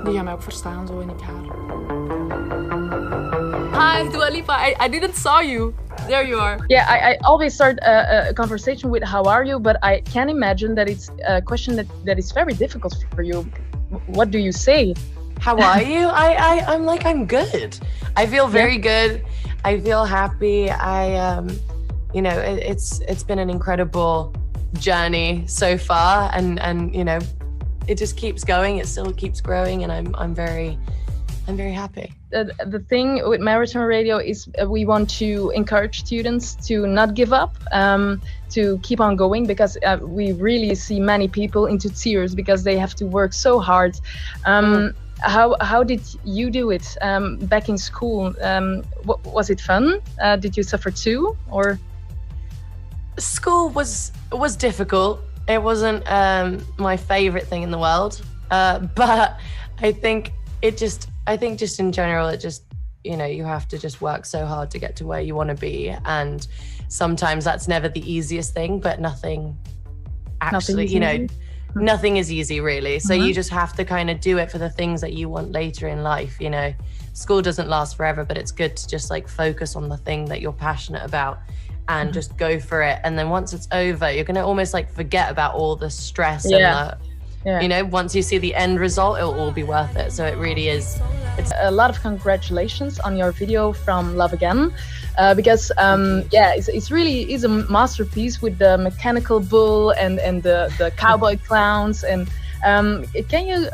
Die gaan mij ook verstaan zo in elkaar. Hi, Dua Lipa. I didn't saw you. There you are. Yeah, I always start a conversation with how are you, but I can imagine that it's a question that is very difficult for you. What do you say? How are you? I'm like, I'm good. I feel very good. I feel happy. You know, it's been an incredible journey so far, and you know, it just keeps going. It still keeps growing, and I'm very happy. The thing with Marathon Radio is we want to encourage students to not give up, to keep on going, because we really see many people into tears because they have to work so hard. How did you do it back in school? Was it fun? Did you suffer too, or? School was difficult. It wasn't my favorite thing in the world, but I think just in general, it just, you know, you have to just work so hard to get to where you want to be, and sometimes that's never the easiest thing, but nothing you know, nothing is easy really. So you just have to kind of do it for the things that you want later in life. You know, school doesn't last forever, but it's good to just like focus on the thing that you're passionate about and just go for it. And then once it's over, you're going to almost like forget about all the stress and the, you know, once you see the end result, it'll all be worth it. So it really is. It's a lot of congratulations on your video from Love Again, because it's really is a masterpiece with the mechanical bull and the cowboy clowns. And can you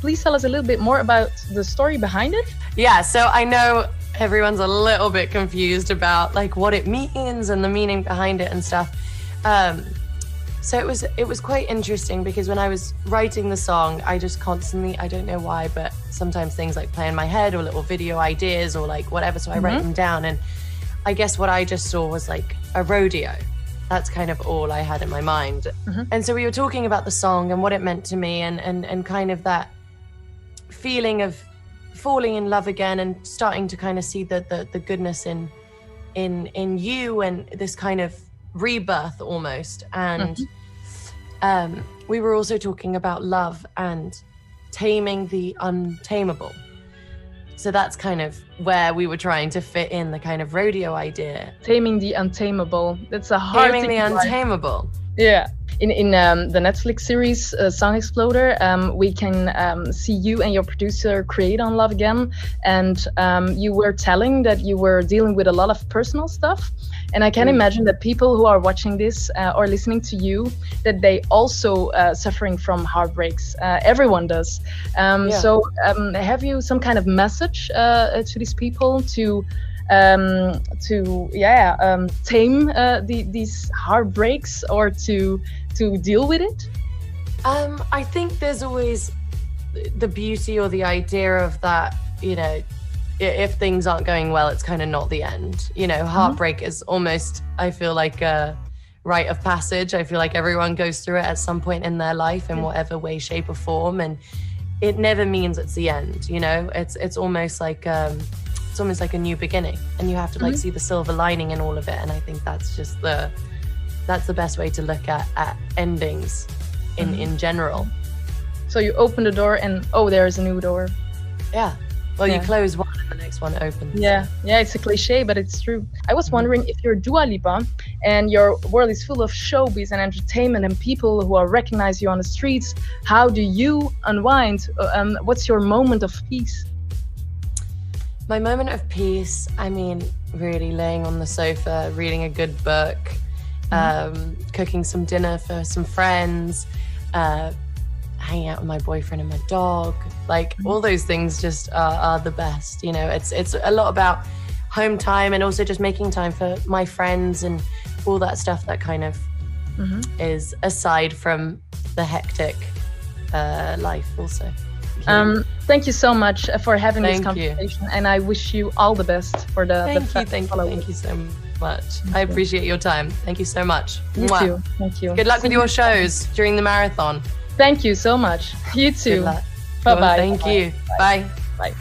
please tell us a little bit more about the story behind it? Yeah, so I know everyone's a little bit confused about like what it means and the meaning behind it and stuff. So it was quite interesting because when I was writing the song, I just constantly, I don't know why, but sometimes things like play in my head or little video ideas or like whatever. So I write them down, and I guess what I just saw was like a rodeo. That's kind of all I had in my mind. And so we were talking about the song and what it meant to me, and kind of that feeling of falling in love again and starting to kind of see the goodness in you and this kind of rebirth almost. And we were also talking about love and taming the untamable. So that's kind of where we were trying to fit in the kind of rodeo idea. Taming the untamable. That's a hard thing. Taming the untamable. Yeah. In the Netflix series Song Exploder, we can see you and your producer create on Love Again, and you were telling that you were dealing with a lot of personal stuff, and I can imagine that people who are watching this or listening to you, that they also suffering from heartbreaks. Everyone does. So have you some kind of message to these people to tame these heartbreaks or to deal with it? I think there's always the beauty or the idea of that, you know, if things aren't going well, it's kind of not the end. You know, heartbreak is almost, I feel like a rite of passage. I feel like everyone goes through it at some point in their life in whatever way, shape or form. And it never means it's the end, you know, it's almost like a new beginning, and you have to like see the silver lining in all of it. And I think that's just that's the best way to look at endings in general. So you open the door and there's a new door. Yeah. Well, you close one and the next one opens. Yeah, it's a cliche, but it's true. I was wondering if you're Dua Lipa and your world is full of showbiz and entertainment and people who recognize you on the streets, how do you unwind? What's your moment of peace? My moment of peace, I mean, really laying on the sofa, reading a good book, cooking some dinner for some friends, hanging out with my boyfriend and my dog. Like all those things just are the best. You know, it's a lot about home time and also just making time for my friends and all that stuff that kind of is aside from the hectic life also. Thank you so much for having this conversation, and I wish you all the best for the Thank you so much. I appreciate your time. Thank you so much. You too. Thank you. Good luck with your shows during the marathon. Thank you so much. You too. Good luck. Bye-bye. Thank you. Bye.